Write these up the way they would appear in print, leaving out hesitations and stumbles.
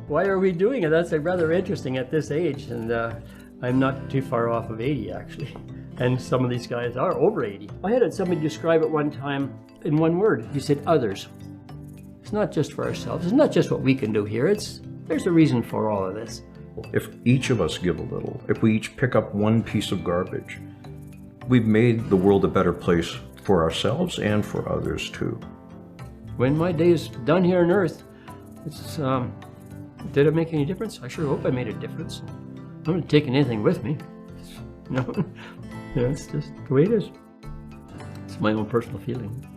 Why are we doing it? That's rather interesting at this age, and I'm not too far off of 80 actually. And some of these guys are over 80. I had somebody describe it one time in one word. He said, others. It's not just for ourselves. It's not just what we can do here. There's a reason for all of this. If each of us give a little, if we each pick up one piece of garbage, we've made the world a better place for ourselves and for others too. When my day is done here on Earth, it's, did it make any difference? I sure hope I made a difference. I'm not taking anything with me. No, it's just the way it is. It's my own personal feeling.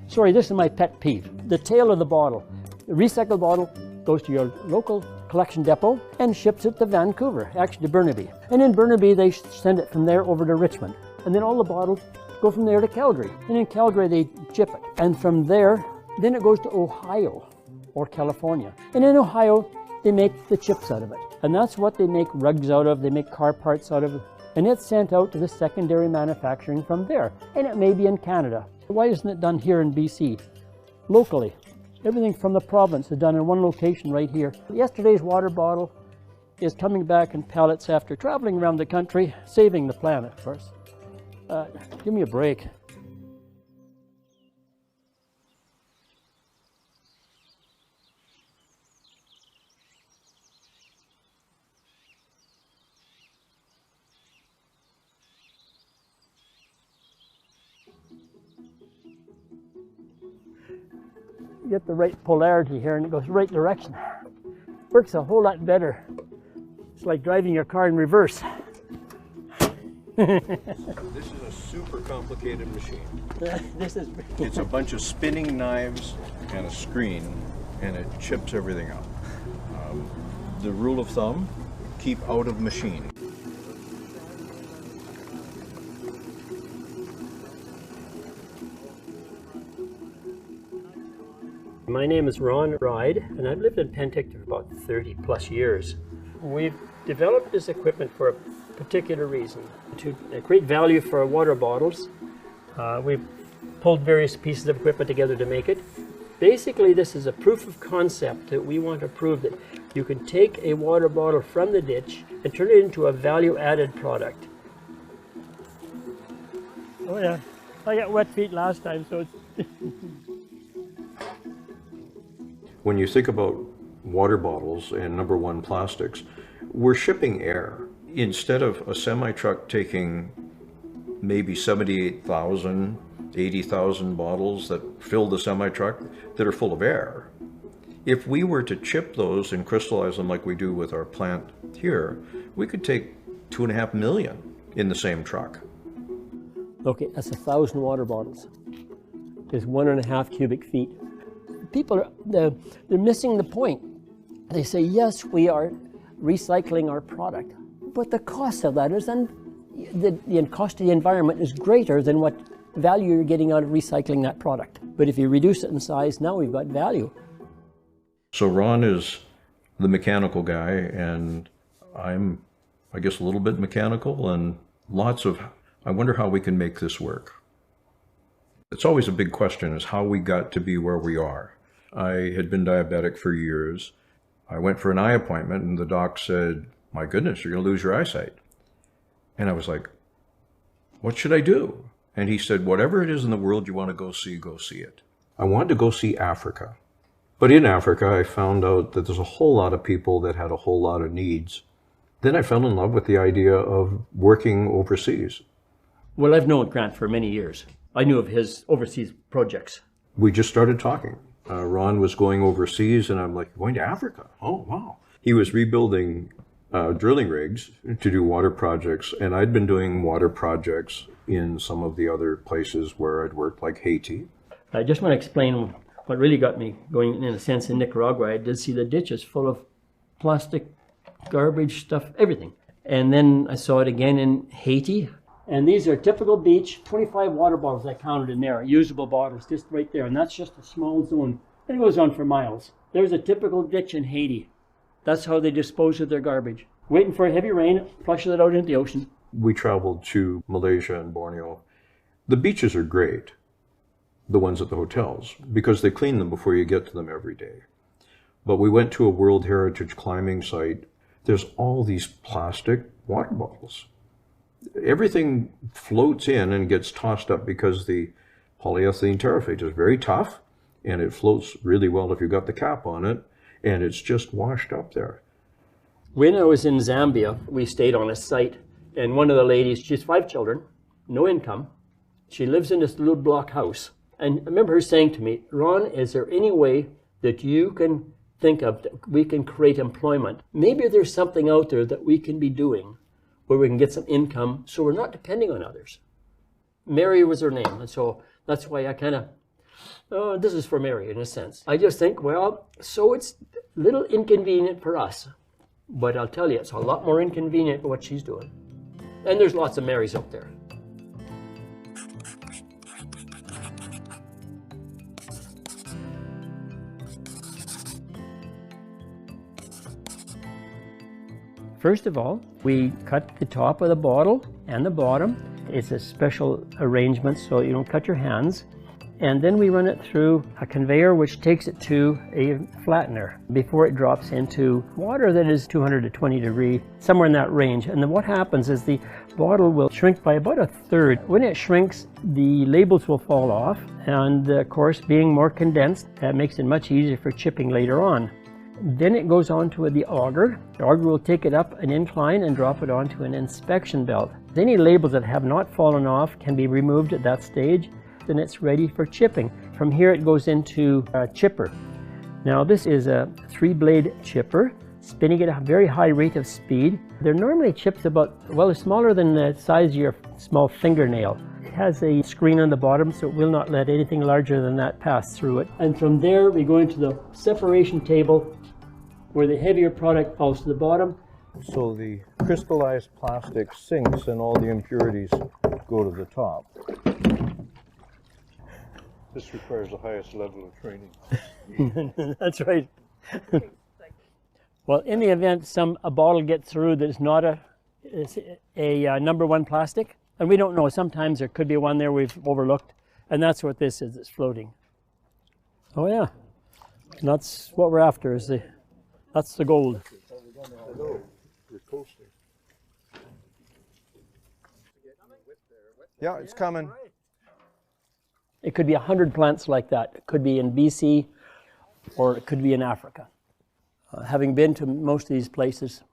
Sorry, this is my pet peeve. The tail of the bottle. The recycled bottle goes to your local collection depot and ships it to Vancouver, actually to Burnaby. And in Burnaby, they send it from there over to Richmond. And then all the bottles go from there to Calgary. And in Calgary, they chip it. And from there, then it goes to Ohio or California. And in Ohio, they make the chips out of it. And that's what they make rugs out of, they make car parts out of it. And it's sent out to the secondary manufacturing from there. And it may be in Canada. Why isn't it done here in BC, locally? Everything from the province is done in one location right here. Yesterday's water bottle is coming back in pallets after traveling around the country, saving the planet, of course. Give me a break. Get the right polarity here and it goes the right direction. Works a whole lot better. It's like driving your car in reverse. This is a super complicated machine. It's a bunch of spinning knives and a screen, and it chips everything out. The rule of thumb, keep out of machine. My name is Ron Ryde, and I've lived in Penticton for about 30 plus years. We've developed this equipment for a particular reason, to create value for our water bottles. We've pulled various pieces of equipment together to make it. Basically, this is a proof of concept that we want to prove that you can take a water bottle from the ditch and turn it into a value-added product. Oh yeah, I got wet feet last time, so it's... When you think about water bottles and number one plastics, we're shipping air. Instead of a semi-truck taking maybe 78,000, 80,000 bottles that fill the semi-truck that are full of air, if we were to chip those and crystallize them like we do with our plant here, we could take 2.5 million in the same truck. Okay, that's 1,000 water bottles. There's 1.5 cubic feet. People, they're missing the point. They say, yes, we are recycling our product, but the cost of that is, the cost to the environment is greater than what value you're getting out of recycling that product. But if you reduce it in size, now we've got value. So Ron is the mechanical guy, and I'm, I guess, a little bit mechanical, and lots of, I wonder how we can make this work. It's always a big question, is how we got to be where we are. I had been diabetic for years. I went for an eye appointment and the doc said, my goodness, you're going to lose your eyesight. And I was like, what should I do? And he said, whatever it is in the world you want to go see it. I wanted to go see Africa. But in Africa, I found out that there's a whole lot of people that had a whole lot of needs. Then I fell in love with the idea of working overseas. Well, I've known Grant for many years. I knew of his overseas projects. We just started talking. Ron was going overseas, and I'm like, going to Africa? Oh, wow. He was rebuilding drilling rigs to do water projects, and I'd been doing water projects in some of the other places where I'd worked, like Haiti. I just want to explain what really got me going, in a sense, in Nicaragua. I did see the ditches full of plastic, garbage stuff, everything. And then I saw it again in Haiti. And these are typical beach, 25 water bottles I counted in there, usable bottles, just right there. And that's just a small zone. And it goes on for miles. There's a typical ditch in Haiti. That's how they dispose of their garbage. Waiting for a heavy rain, flushes it out into the ocean. We traveled to Malaysia and Borneo. The beaches are great, the ones at the hotels, because they clean them before you get to them every day. But we went to a World Heritage climbing site. There's all these plastic water bottles. Everything floats in and gets tossed up because the polyethylene teraphate is very tough and it floats really well if you've got the cap on it, and it's just washed up there. When I was in Zambia, we stayed on a site, and one of the ladies, she's 5 children, no income. She lives in this little block house. And I remember her saying to me, Ron, is there any way that you can think of that we can create employment? Maybe there's something out there that we can be doing where we can get some income so we're not depending on others. Mary was her name, and so that's why I kind of, this is for Mary in a sense. I just think, well, so it's a little inconvenient for us, but I'll tell you, it's a lot more inconvenient for what she's doing. And there's lots of Marys out there. First of all, we cut the top of the bottle and the bottom. It's a special arrangement so you don't cut your hands. And then we run it through a conveyor which takes it to a flattener before it drops into water that is 220 degrees, somewhere in that range. And then what happens is the bottle will shrink by about 1/3. When it shrinks, the labels will fall off, and of course, being more condensed, that makes it much easier for chipping later on. Then it goes on to the auger. The auger will take it up an incline and drop it onto an inspection belt. Any labels that have not fallen off can be removed at that stage, then it's ready for chipping. From here it goes into a chipper. Now this is a 3-blade chipper, spinning at a very high rate of speed. They're normally chips about, well, they're smaller than the size of your small fingernail. It has a screen on the bottom, so it will not let anything larger than that pass through it. And from there we go into the separation table where the heavier product falls to the bottom. So the crystallized plastic sinks and all the impurities go to the top. This requires the highest level of training. That's right. Well, in the event a bottle gets through that is not a number 1 plastic, and we don't know, sometimes there could be one there we've overlooked, and that's what this is, it's floating. Oh yeah, and that's what we're after, that's the gold. We're coasting. Yeah, it's coming. It could be 100 plants like that. It could be in BC, or it could be in Africa. Having been to most of these places,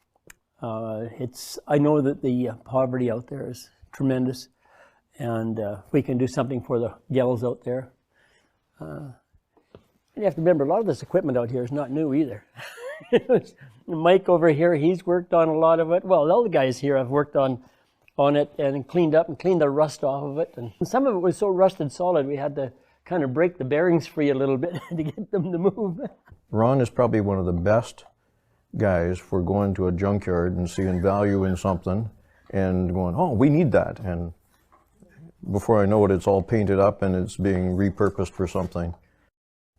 I know that the poverty out there is tremendous, and we can do something for the gals out there. And you have to remember, a lot of this equipment out here is not new either. Mike over here, he's worked on a lot of it. Well, all the guys here have worked on it and cleaned up and cleaned the rust off of it. And some of it was so rusted solid, we had to kind of break the bearings free a little bit to get them to move. Ron is probably one of the best guys for going to a junkyard and seeing value in something and going, oh, we need that. And before I know it, it's all painted up and it's being repurposed for something.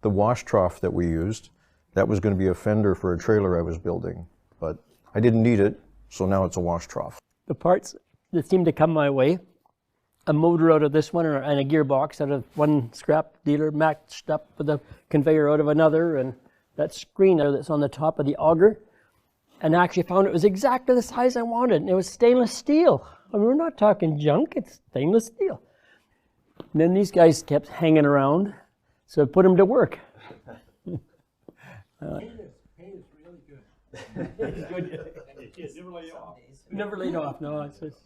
The wash trough that we used, that was going to be a fender for a trailer I was building, but I didn't need it, so now it's a wash trough. The parts that seem to come my way, a motor out of this one and a gearbox out of one scrap dealer matched up with a conveyor out of another, and that screen there that's on the top of the auger, and I actually found it was exactly the size I wanted, and it was stainless steel. I mean, we're not talking junk, it's stainless steel. And then these guys kept hanging around, so I put them to work. Paint is really good. It's good. It never laid off. Never laid off. No, it's just.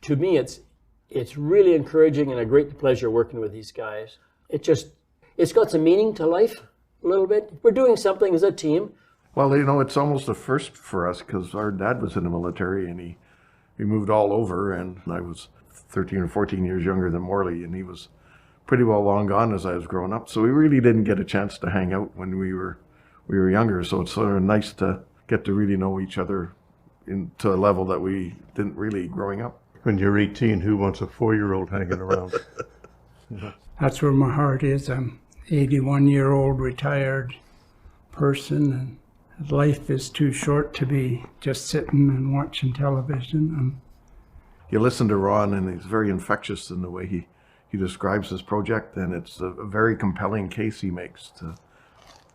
To me, it's really encouraging and a great pleasure working with these guys. It's got some meaning to life a little bit. We're doing something as a team. Well, you know, it's almost a first for us because our dad was in the military and he moved all over, and I was 13 or 14 years younger than Morley, and he was pretty well long gone as I was growing up. So we really didn't get a chance to hang out when we were younger. So it's sort of nice to get to really know each other to a level that we didn't really growing up. When you're 18, who wants a 4-year-old hanging around? That's where my heart is. I'm 81-year-old retired person, and life is too short to be just sitting and watching television. You listen to Ron, and he's very infectious in the way he describes his project, and it's a very compelling case he makes to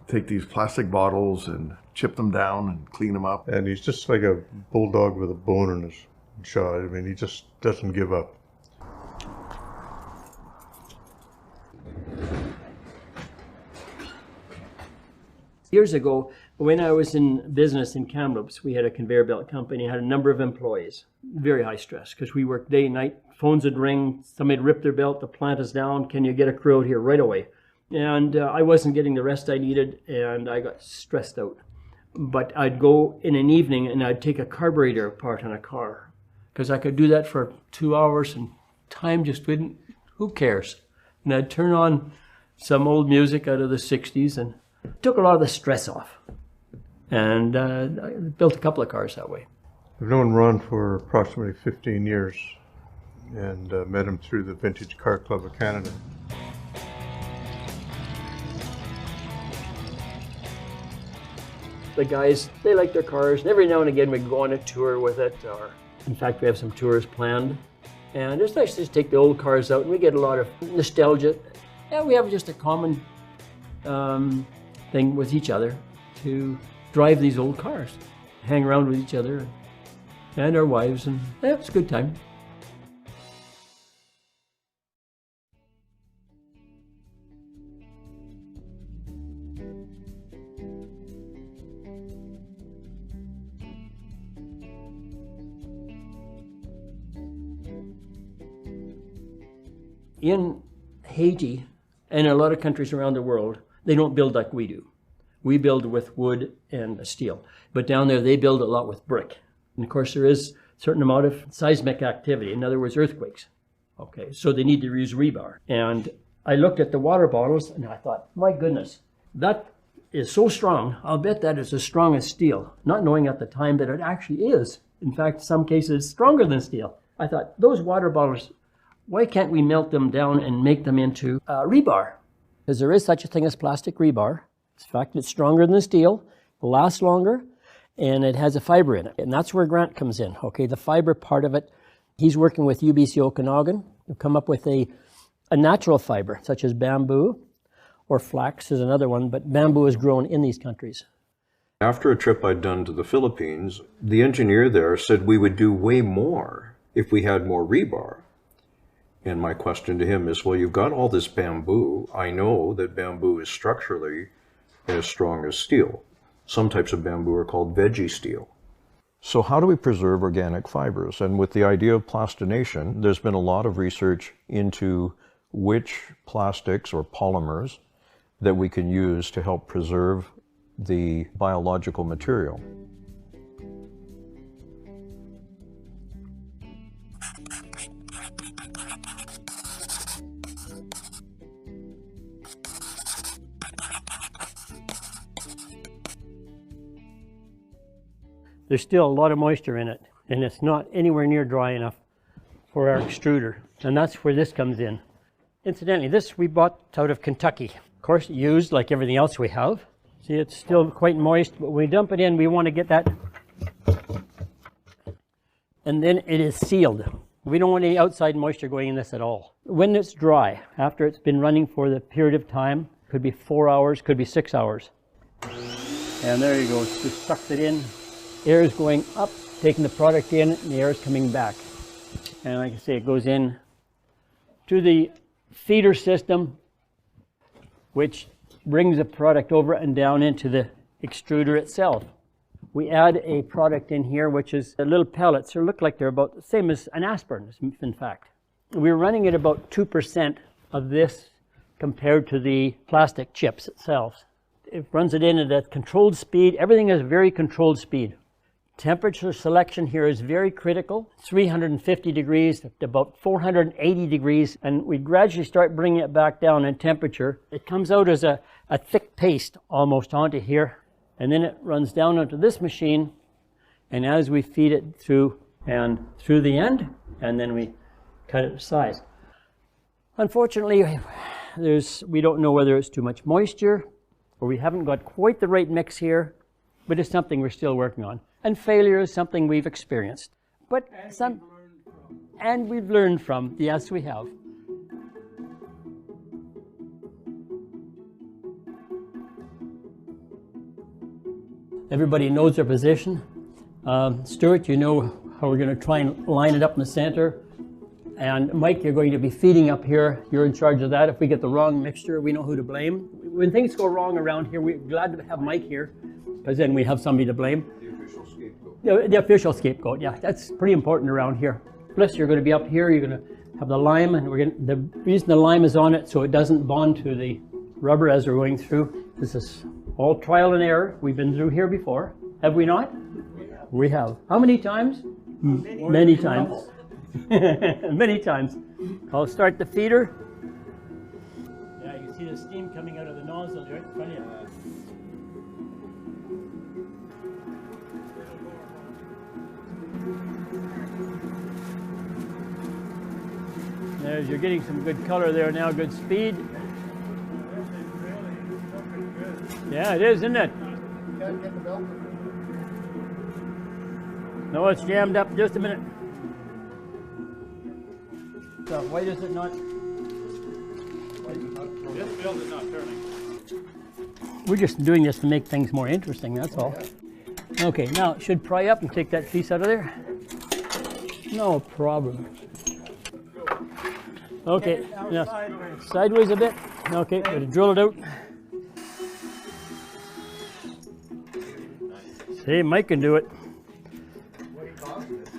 take these plastic bottles and chip them down and clean them up. And he's just like a bulldog with a bone in his jaw. I mean, he just doesn't give up. Years ago, when I was in business in Kamloops, we had a conveyor belt company, had a number of employees. Very high stress, because we worked day and night. Phones would ring, somebody'd rip their belt, the plant is down, can you get a crew out here right away? And I wasn't getting the rest I needed, and I got stressed out. But I'd go in an evening and I'd take a carburetor apart on a car, because I could do that for 2 hours and time just wouldn't, who cares? And I'd turn on some old music out of the 60s and took a lot of the stress off. And I built a couple of cars that way. I've known Ron for approximately 15 years and met him through the Vintage Car Club of Canada. The guys, they like their cars, and every now and again we go on a tour with it, or in fact we have some tours planned. And it's nice to just take the old cars out, and we get a lot of nostalgia. And we have just a common thing with each other to drive these old cars, hang around with each other and our wives, and yeah, it's a good time. In Haiti and a lot of countries around the world, they don't build like we do. We build with wood and steel, but down there they build a lot with brick. And of course there is a certain amount of seismic activity, in other words earthquakes. Okay, so they need to use rebar. And I looked at the water bottles and I thought, my goodness, that is so strong, I'll bet that is as strong as steel, not knowing at the time that it actually is. In fact, in some cases stronger than steel. I thought, those water bottles, why can't we melt them down and make them into rebar? Because there is such a thing as plastic rebar. In fact, it's stronger than steel, it lasts longer, and it has a fiber in it. And that's where Grant comes in, okay? The fiber part of it, he's working with UBC Okanagan to come up with a natural fiber, such as bamboo, or flax is another one, but bamboo is grown in these countries. After a trip I'd done to the Philippines, the engineer there said we would do way more if we had more rebar. And my question to him is, well, you've got all this bamboo. I know that bamboo is structurally as strong as steel. Some types of bamboo are called veggie steel. So how do we preserve organic fibers? And with the idea of plastination, there's been a lot of research into which plastics or polymers that we can use to help preserve the biological material. There's still a lot of moisture in it, and it's not anywhere near dry enough for our extruder, and that's where this comes in. Incidentally, this we bought out of Kentucky. Of course, used like everything else we have. See, it's still quite moist, but when we dump it in, we want to get that, and then it is sealed. We don't want any outside moisture going in this at all. When it's dry, after it's been running for the period of time, could be 4 hours, could be 6 hours. And there you go, it's just sucked it in. Air is going up, taking the product in, and the air is coming back. And like I say, it goes in to the feeder system, which brings the product over and down into the extruder itself. We add a product in here, which is little pellets, or look like they're about the same as an aspirin, in fact. We're running at about 2% of this compared to the plastic chips itself. It runs it in at a controlled speed. Everything is very controlled speed. Temperature selection here is very critical. 350 degrees to about 480 degrees, and we gradually start bringing it back down in temperature. It comes out as a thick paste almost onto here, and then it runs down onto this machine, and as we feed it through and through the end, and then we cut it to size. Unfortunately, we don't know whether it's too much moisture or we haven't got quite the right mix here, but it's something we're still working on. And failure is something we've experienced. But we've learned from, yes, we have. Everybody knows their position. Stuart, you know how we're going to try and line it up in the center. And Mike, you're going to be feeding up here. You're in charge of that. If we get the wrong mixture, we know who to blame. When things go wrong around here, we're glad to have Mike here, because then we have somebody to blame. The official scapegoat. The official scapegoat, yeah. That's pretty important around here. Plus, you're going to be up here. You're going to have the lime, and the reason the lime is on it so it doesn't bond to the rubber as we're going through. This is all trial and error. We've been through here before, have we not? We have. How many times? Many times. Many times. I'll start the feeder. Yeah, you can see the steam coming out of the nozzle right in front of you. You're getting some good color there now, good speed. Yeah, it is, isn't it? No, it's jammed up. Just a minute. So why does it not? This build is not turning. We're just doing this to make things more interesting, that's all. Okay, now it should pry up and take that piece out of there. No problem. Okay, now sideways a bit. Okay, gotta drill it out. See, Mike can do it.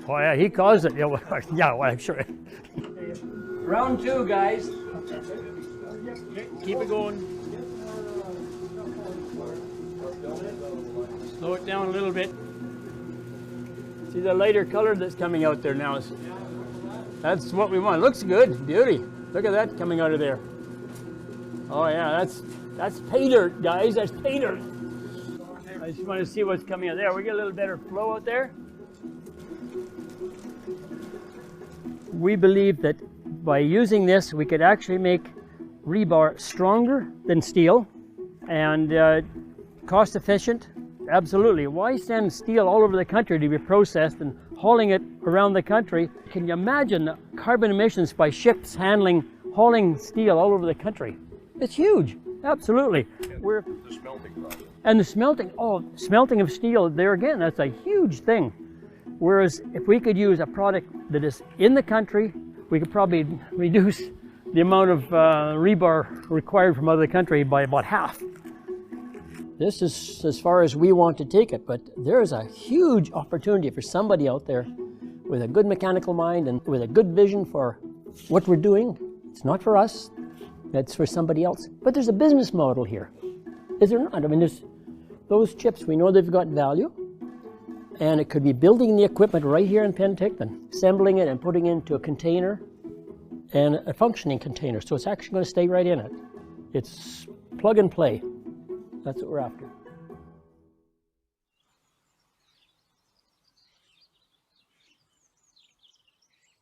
Oh yeah, he caused it. Yeah, well, I'm sure. Round 2, guys. Keep it going. Slow it down a little bit. See the lighter color that's coming out there now? That's what we want. Looks good. Beauty. Look at that coming out of there. Oh yeah, that's pay dirt, guys. That's pay dirt. I just want to see what's coming out there. We get a little better flow out there. We believe that by using this, we could actually make rebar stronger than steel and cost efficient. Absolutely. Why send steel all over the country to be processed and hauling it around the country? Can you imagine the carbon emissions by ships hauling steel all over the country? It's huge. Absolutely. The smelting process. And the smelting of steel, there again, that's a huge thing. Whereas if we could use a product that is in the country, we could probably reduce the amount of rebar required from out of the country by about half. This is as far as we want to take it, but there is a huge opportunity for somebody out there with a good mechanical mind and with a good vision for what we're doing. It's not for us, it's for somebody else. But there's a business model here, is there not? I mean, there's those chips, we know they've got value, and it could be building the equipment right here in Penticton, assembling it and putting it into a container, and a functioning container, so it's actually going to stay right in it. It's plug and play. That's what we're after.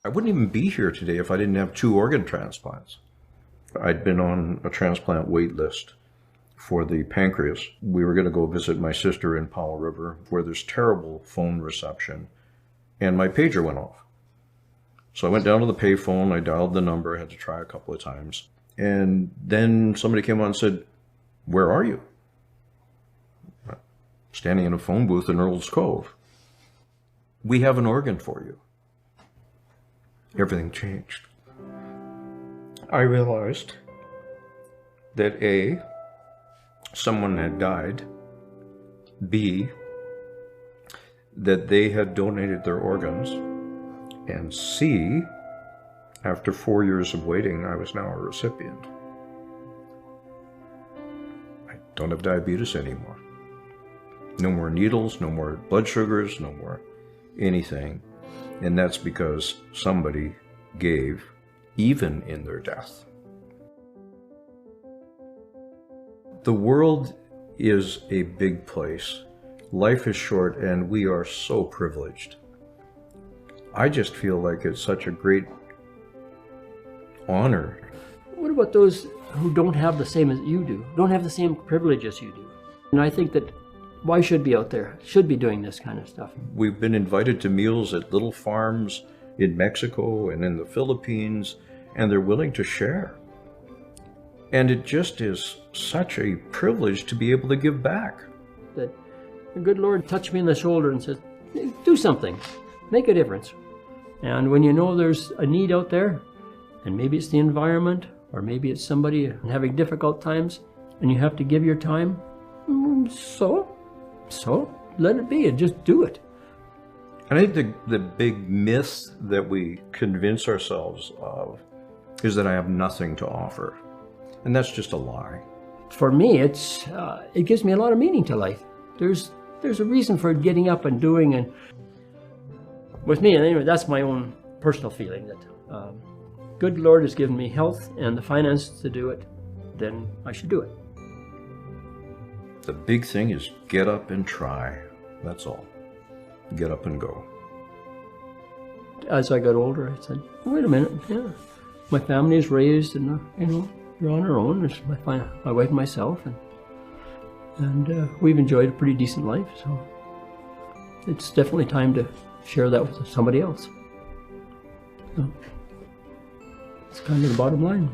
I wouldn't even be here today if I didn't have 2 organ transplants. I'd been on a transplant wait list for the pancreas. We were going to go visit my sister in Powell River, where there's terrible phone reception, and my pager went off. So I went down to the payphone, I dialed the number, I had to try a couple of times, and then somebody came on and said, "Where are you?" Standing in a phone booth in Earl's Cove. "We have an organ for you." Everything changed. I realized that A, someone had died, B, that they had donated their organs, and C, after 4 years of waiting, I was now a recipient. I don't have diabetes anymore. No more needles, no more blood sugars, no more anything. And that's because somebody gave, even in their death. The world is a big place. Life is short, and we are so privileged. I just feel like it's such a great honor. What about those who don't have the same as you do, don't have the same privilege as you do? And I think that why should be out there, should be doing this kind of stuff. We've been invited to meals at little farms in Mexico and in the Philippines, and they're willing to share. And it just is such a privilege to be able to give back. That the good Lord touched me on the shoulder and said, do something, make a difference. And when you know there's a need out there, and maybe it's the environment, or maybe it's somebody having difficult times, and you have to give your time, so let it be and just do it. And I think the big myth that we convince ourselves of is that I have nothing to offer. And that's just a lie. For me, it gives me a lot of meaning to life. There's a reason for getting up and doing, and with me, and anyway, that's my own personal feeling that good Lord has given me health and the finances to do it, then I should do it. The big thing is get up and try. That's all. Get up and go. As I got older, I said, wait a minute, yeah, my family is raised and, we're on our own. There's my wife and myself, and we've enjoyed a pretty decent life, so it's definitely time to share that with somebody else. So, it's kind of the bottom line.